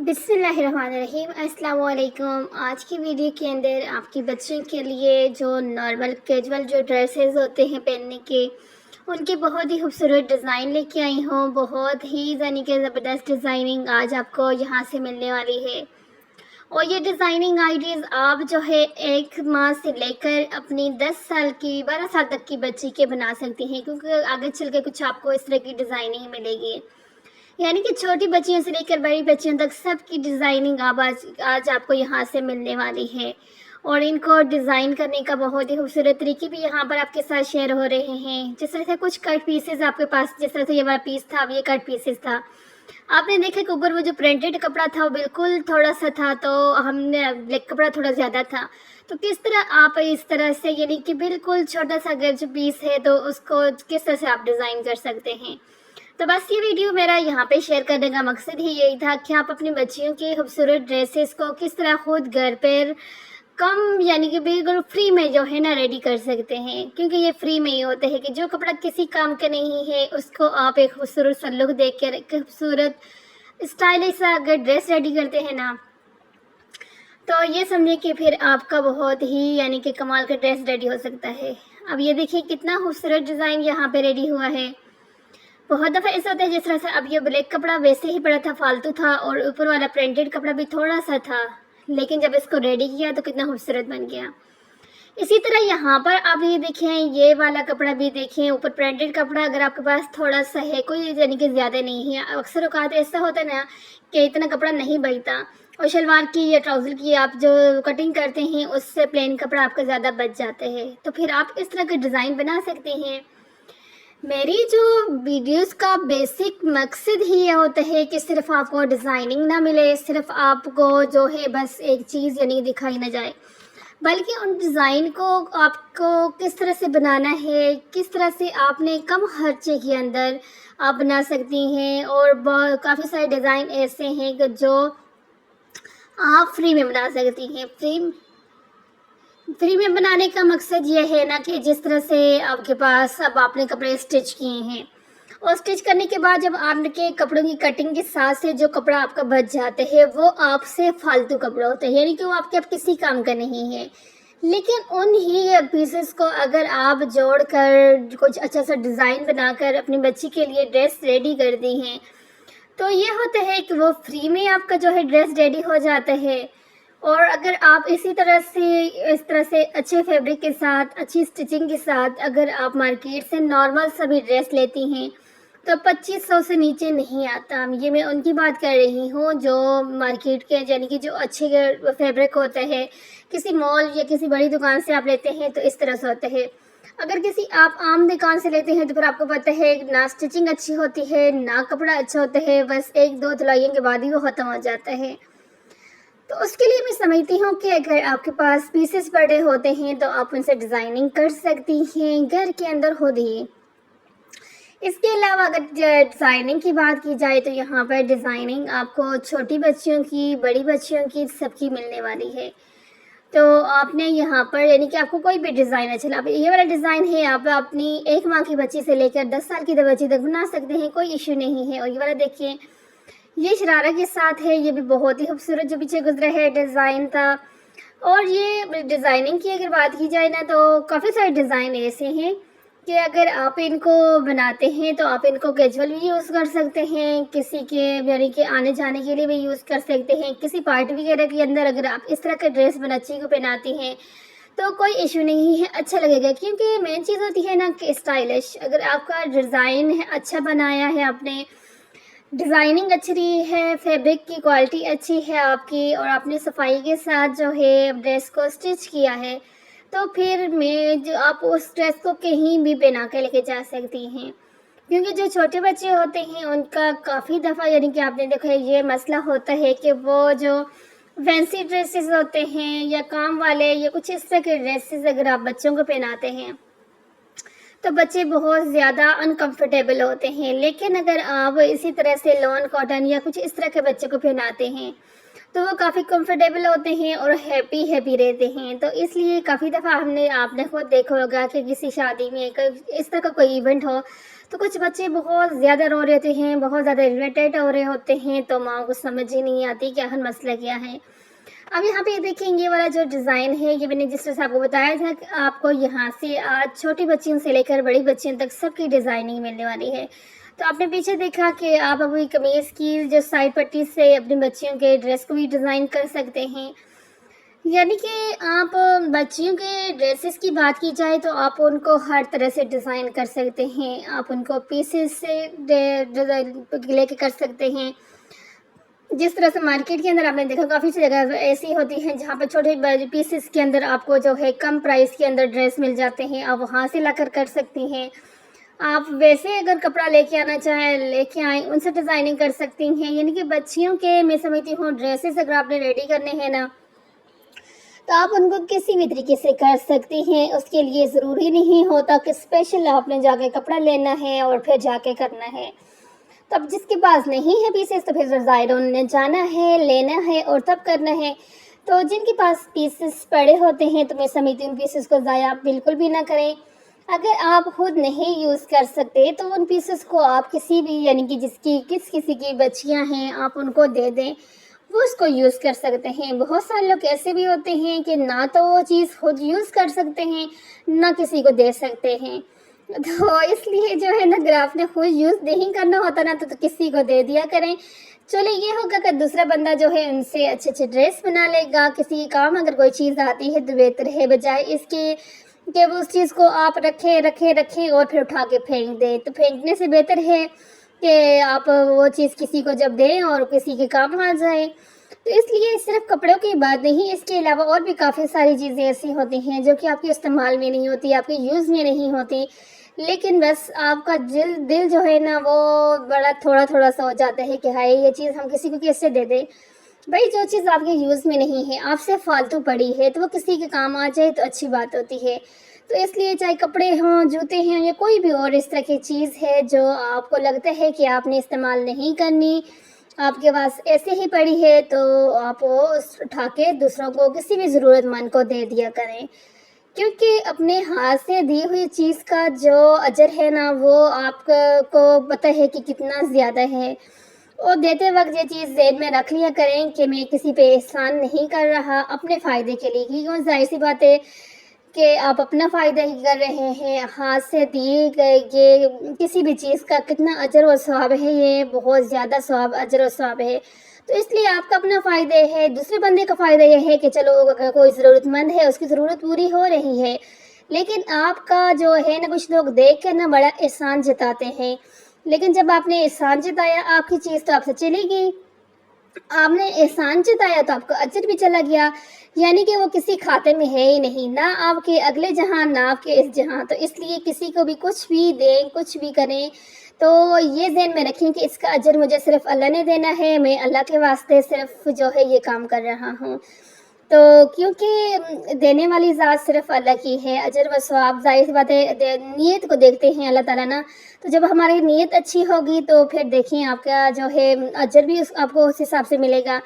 बिस्मिल्लाहिर्रहमानिर्रहीम अस्सलाम वालेकुम। आज की वीडियो के अंदर आपके बच्चों के लिए जो नॉर्मल कैजुअल जो ड्रेसेस होते हैं पहनने के, उनके बहुत ही खूबसूरत डिज़ाइन लेके आई हूँ। बहुत ही यानी कि ज़बरदस्त डिज़ाइनिंग आज आपको यहाँ से मिलने वाली है। और ये डिज़ाइनिंग आइडियाज़ आप जो है 1 माह से लेकर अपनी 10 साल की 12 साल तक की बच्ची के बना सकती हैं, क्योंकि आगे चल के कुछ आपको इस तरह की डिज़ाइनिंग मिलेगी। यानी कि छोटी बच्चियों से लेकर बड़ी बच्चियों तक सबकी डिज़ाइनिंग आज आपको यहाँ से मिलने वाली है। और इनको डिज़ाइन करने का बहुत ही खूबसूरत तरीके भी यहाँ पर आपके साथ शेयर हो रहे हैं। जिस तरह से कुछ कट पीसेस आपके पास, जिस तरह से ये वाला पीस था, अब ये कट पीसेस था। आपने देखा कि ऊपर वो जो प्रिंटेड कपड़ा था वो बिल्कुल थोड़ा सा था, तो हमने ब्लैक कपड़ा थोड़ा ज़्यादा था। तो किस तरह आप इस तरह से यानी कि बिल्कुल छोटा सा अगर जो पीस है तो उसको किस तरह से आप डिज़ाइन कर सकते हैं। तो बस ये वीडियो मेरा यहाँ पे शेयर करने का मकसद ही यही था कि आप अपनी बच्चियों के खूबसूरत ड्रेसेस को किस तरह खुद घर पर कम यानी कि बिल्कुल फ्री में जो है ना रेडी कर सकते हैं। क्योंकि ये फ्री में ही होता है कि जो कपड़ा किसी काम का नहीं है उसको आप एक खूबसूरत सा लुक देख कर एक खूबसूरत स्टाइलिश सा अगर ड्रेस रेडी करते हैं ना, तो ये समझिए कि फिर आपका बहुत ही यानी कि कमाल का ड्रेस रेडी हो सकता है। अब ये देखिए कितना खूबसूरत डिज़ाइन यहाँ पे रेडी हुआ है। बहुत दफ़ा ऐसा होता है जिस तरह से अब ये ब्लैक कपड़ा वैसे ही पड़ा था, फालतू था, और ऊपर वाला प्रिंटेड कपड़ा भी थोड़ा सा था, लेकिन जब इसको रेडी किया तो कितना खूबसूरत बन गया। इसी तरह यहाँ पर आप ये देखें, ये वाला कपड़ा भी देखें, ऊपर प्रिंटेड कपड़ा अगर आपके पास थोड़ा सा है, कोई यानी कि ज़्यादा नहीं है। अक्सर औकात ऐसा होता है ना कि इतना कपड़ा नहीं बचता, और शलवार की या ट्राउज़र की आप जो कटिंग करते हैं उससे प्लेन कपड़ा आपका ज़्यादा बच जाता है, तो फिर आप इस तरह का डिज़ाइन बना सकते हैं। मेरी जो वीडियोस का बेसिक मकसद ही ये होता है कि सिर्फ आपको डिज़ाइनिंग ना मिले, सिर्फ आपको जो है बस एक चीज़ यानी दिखाई ना जाए, बल्कि उन डिज़ाइन को आपको किस तरह से बनाना है, किस तरह से आपने कम खर्चे के अंदर आप बना सकती हैं। और काफ़ी सारे डिज़ाइन ऐसे हैं कि जो आप फ्री में बना सकती हैं। फ्री में बनाने का मकसद ये है ना कि जिस तरह से आपके पास अब आपने कपड़े स्टिच किए हैं, और स्टिच करने के बाद जब आपके कपड़ों की कटिंग के साथ से जो कपड़ा आपका बच जाता है वो आपसे फालतू कपड़ा होता है, यानी कि वो आपके अब किसी काम का नहीं है। लेकिन उन ही पीसेस को अगर आप जोड़कर कुछ अच्छा सा डिज़ाइन बनाकर अपनी बच्ची के लिए ड्रेस रेडी कर दी हैं, तो ये होता है कि वो फ्री में आपका जो है ड्रेस रेडी हो जाता है। और अगर आप इस तरह से अच्छे फैब्रिक के साथ, अच्छी स्टिचिंग के साथ अगर आप मार्केट से नॉर्मल सा भी ड्रेस लेती हैं तो 2500 से नीचे नहीं आता। ये मैं उनकी बात कर रही हूँ जो मार्केट के यानी कि जो अच्छे फैब्रिक होता है, किसी मॉल या किसी बड़ी दुकान से आप लेते हैं तो इस तरह से होता है। अगर किसी आप आम दुकान से लेते हैं तो फिर आपको पता है ना स्टिचिंग अच्छी होती है, ना कपड़ा अच्छा होता है, बस 1-2 धुलाइयों के बाद ही वो ख़त्म हो जाता है। तो उसके लिए मैं समझती हूँ कि अगर आपके पास पीसेस पड़े होते हैं तो आप उनसे डिज़ाइनिंग कर सकती हैं घर के अंदर खुद ही। इसके अलावा अगर डिज़ाइनिंग की बात की जाए तो यहाँ पर डिज़ाइनिंग आपको छोटी बच्चियों की, बड़ी बच्चियों की, सबकी मिलने वाली है। तो आपने यहाँ पर यानी कि आपको कोई भी डिज़ाइन अच्छा लगा, ये वाला डिज़ाइन है, आप अपनी 1 माह की बच्ची से लेकर 10 साल की बच्ची तक बना सकते हैं, कोई इशू नहीं है। और ये वाला देखिए, ये शरारा के साथ है, ये भी बहुत ही खूबसूरत जो पीछे गुजरा है डिज़ाइन था। और ये डिज़ाइनिंग की अगर बात की जाए ना तो काफ़ी सारे डिज़ाइन ऐसे हैं कि अगर आप इनको बनाते हैं तो आप इनको कैजुअल भी यूज़ कर सकते हैं, किसी के यानी कि आने जाने के लिए भी यूज़ कर सकते हैं, किसी पार्टी वगैरह के अंदर अगर आप इस तरह का ड्रेस बच्ची को पहनाती हैं तो कोई इशू नहीं है, अच्छा लगेगा। क्योंकि मेन चीज़ होती है ना कि स्टाइलिश, अगर आपका डिज़ाइन है अच्छा बनाया है आपने, डिज़ाइनिंग अच्छी रही है, फैब्रिक की क्वालिटी अच्छी है आपकी, और आपने सफाई के साथ जो है ड्रेस को स्टिच किया है, तो फिर मैं जो आप उस ड्रेस को कहीं भी पहना के लेके जा सकती हैं। क्योंकि जो छोटे बच्चे होते हैं उनका काफ़ी दफ़ा यानी कि आपने देखा है ये मसला होता है कि वो जो फैंसी ड्रेसेस होते हैं या काम वाले या कुछ इस तरह के ड्रेसेस अगर आप बच्चों को पहनाते हैं तो बच्चे बहुत ज़्यादा अनकंफर्टेबल होते हैं। लेकिन अगर आप इसी तरह से लॉन कॉटन या कुछ इस तरह के बच्चे को पहनाते हैं तो वो काफ़ी कंफर्टेबल होते हैं और हैप्पी रहते हैं। तो इसलिए काफ़ी दफ़ा आपने खुद देखा होगा कि किसी शादी में इस तरह का कोई इवेंट हो تو کچھ بچے بہت زیادہ رو رہے ہوتے ہیں، بہت زیادہ اریٹیٹ ہو رہے ہوتے ہیں، تو ماں کو سمجھ ہی نہیں آتی کہ آخر مسئلہ کیا ہے۔ اب یہاں پہ دیکھیں یہ والا جو ڈیزائن ہے، یہ میں نے جس طرح سے آپ کو بتایا تھا کہ آپ کو یہاں سے آج چھوٹی بچیوں سے لے کر بڑی بچیوں تک سب کی ڈیزائننگ ملنے والی ہے۔ تو آپ نے پیچھے دیکھا کہ آپ اپنی قمیض کی جو سائڈ پٹی سے اپنی بچیوں کے ڈریس کو بھی ڈیزائن کر سکتے ہیں، یعنی کہ آپ بچیوں کے ڈریسز کی بات کی جائے تو آپ ان کو ہر طرح سے ڈیزائن کر سکتے ہیں، آپ ان کو پیسز سے لے کے کر سکتے ہیں۔ جس طرح سے مارکیٹ کے اندر آپ نے دیکھا کافی سی جگہ ایسی ہوتی ہیں جہاں پر چھوٹے پیسز کے اندر آپ کو جو ہے کم پرائس کے اندر ڈریس مل جاتے ہیں، آپ وہاں سے لا کر سکتی ہیں۔ آپ ویسے اگر کپڑا لے کے آنا چاہیں لے کے آئیں، ان سے ڈیزائننگ کر سکتی ہیں، یعنی کہ بچیوں کے میں سمجھتی ہوں ڈریسز اگر آپ نے ریڈی کرنے ہیں نا تو آپ ان کو کسی بھی طریقے سے کر سکتی ہیں۔ اس کے لیے ضروری نہیں ہوتا کہ اسپیشل آپ نے جا کے کپڑا لینا ہے اور پھر جا کے کرنا ہے۔ تب جس کے پاس نہیں ہے پیسز تو پھر ظاہر انہوں نے جانا ہے، لینا ہے اور تب کرنا ہے۔ تو جن کے پاس پیسز پڑے ہوتے ہیں تو میں سمجھتی ہوں پیسز کو ضائع بالکل بھی نہ کریں۔ اگر آپ خود نہیں یوز کر سکتے تو ان پیسز کو آپ کسی بھی یعنی کہ کسی کی بچیاں ہیں آپ ان کو دے دیں، وہ اس کو یوز کر سکتے ہیں۔ بہت سارے لوگ ایسے بھی ہوتے ہیں کہ نہ تو وہ چیز خود یوز کر سکتے ہیں نہ کسی کو دے سکتے ہیں، تو اس لیے جو ہے نا اگر آپ نے خود یوز نہیں کرنا ہوتا نا تو کسی کو دے دیا کریں۔ چلے یہ ہوگا کہ دوسرا بندہ جو ہے ان سے اچھے اچھے ڈریس بنا لے گا، کسی کام اگر کوئی چیز آتی ہے تو بہتر ہے بجائے اس کے کہ وہ اس چیز کو آپ رکھیں اور پھر اٹھا کے پھینک دیں۔ تو پھینکنے سے بہتر ہے کہ آپ وہ چیز کسی کو جب دیں اور کسی کے کام آ جائے۔ تو اس لیے صرف کپڑوں کی بات نہیں، اس کے علاوہ اور بھی کافی ساری چیزیں ایسی ہوتی ہیں جو کہ آپ کے استعمال میں نہیں ہوتی، آپ کے یوز میں نہیں ہوتی، لیکن بس آپ کا دل جو ہے نا وہ بڑا تھوڑا تھوڑا سا ہو جاتا ہے کہ ہائے یہ چیز ہم کسی کو کیسے دے دیں۔ بھائی جو چیز آپ کے یوز میں نہیں ہے، آپ سے فالتو پڑی ہے، تو وہ کسی کے کام آ جائے تو اچھی بات ہوتی ہے۔ تو اس لیے چاہے کپڑے ہوں، جوتے ہیں یا کوئی بھی اور اس طرح کی چیز ہے جو آپ کو لگتا ہے کہ آپ نے استعمال نہیں کرنی، آپ کے پاس ایسے ہی پڑی ہے، تو آپ وہ اٹھا کے دوسروں کو کسی بھی ضرورت مند کو دے دیا کریں، کیونکہ اپنے ہاتھ سے دی ہوئی چیز کا جو اجر ہے نا وہ آپ کو پتہ ہے کہ کتنا زیادہ ہے۔ اور دیتے وقت یہ چیز ذہن میں رکھ لیا کریں کہ میں کسی پہ احسان نہیں کر رہا، اپنے فائدے کے لیے، کیونکہ ظاہر سی بات ہے کہ آپ اپنا فائدہ ہی کر رہے ہیں۔ ہاتھ سے دیے گئے یہ کسی بھی چیز کا کتنا اجر و ثواب ہے، یہ بہت زیادہ اجر و ثواب ہے۔ تو اس لیے آپ کا اپنا فائدہ ہے، دوسرے بندے کا فائدہ یہ ہے کہ چلو اگر کوئی ضرورت مند ہے اس کی ضرورت پوری ہو رہی ہے، لیکن آپ کا جو ہے نا کچھ لوگ دیکھ کر نا بڑا احسان جتاتے ہیں، لیکن جب آپ نے احسان جتایا آپ کی چیز تو آپ سے چلی گئی، آپ نے احسان جتایا تو آپ کا اجر بھی چلا گیا، یعنی کہ وہ کسی کھاتے میں ہے ہی نہیں، نہ آپ کے اگلے جہاں نہ آپ کے اس جہاں۔ تو اس لیے کسی کو بھی کچھ بھی دیں، کچھ بھی کریں تو یہ ذہن میں رکھیں کہ اس کا اجر مجھے صرف اللہ نے دینا ہے، میں اللہ کے واسطے صرف جو ہے یہ کام کر رہا ہوں۔ تو کیونکہ دینے والی ذات صرف اللہ کی ہے، اجر و ثواب ظاہر سی بات ہے نیت کو دیکھتے ہیں اللہ تعالیٰ نا، تو جب ہماری نیت اچھی ہوگی تو پھر دیکھیں آپ کا جو ہے اجر بھی آپ کو اس حساب سے ملے گا۔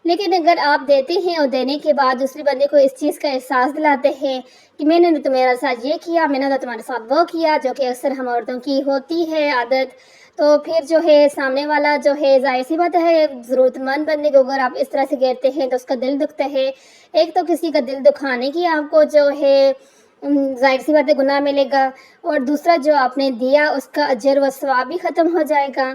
لیکن اگر آپ دیتے ہیں اور دینے کے بعد دوسرے بندے کو اس چیز کا احساس دلاتے ہیں کہ میں نے تو میرے ساتھ یہ کیا، میں نے تو تمہارے ساتھ وہ کیا، جو کہ اکثر ہم عورتوں کی ہوتی ہے عادت، تو پھر جو ہے سامنے والا جو ہے ظاہر سی بات ہے ضرورت مند بندے کو اگر آپ اس طرح سے کہتے ہیں تو اس کا دل دکھتا ہے۔ ایک تو کسی کا دل دکھانے کی آپ کو جو ہے ظاہر سی بات ہے گناہ ملے گا، اور دوسرا جو آپ نے دیا اس کا اجر و ثواب بھی ختم ہو جائے گا۔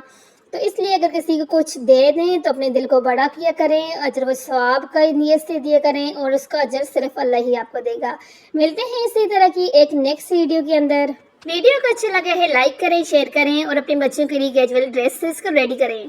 تو اس لیے اگر کسی کو کچھ دے دیں تو اپنے دل کو بڑا کیا کریں، اجر و ثواب کا نیت سے دیا کریں، اور اس کا اجر صرف اللہ ہی آپ کو دے گا۔ ملتے ہیں اسی طرح کی ایک نیکسٹ ویڈیو کے اندر۔ ویڈیو کو اچھا لگا ہے لائک کریں، شیئر کریں اور اپنے بچوں کے لیے کیجول ڈریسز کو ریڈی کریں۔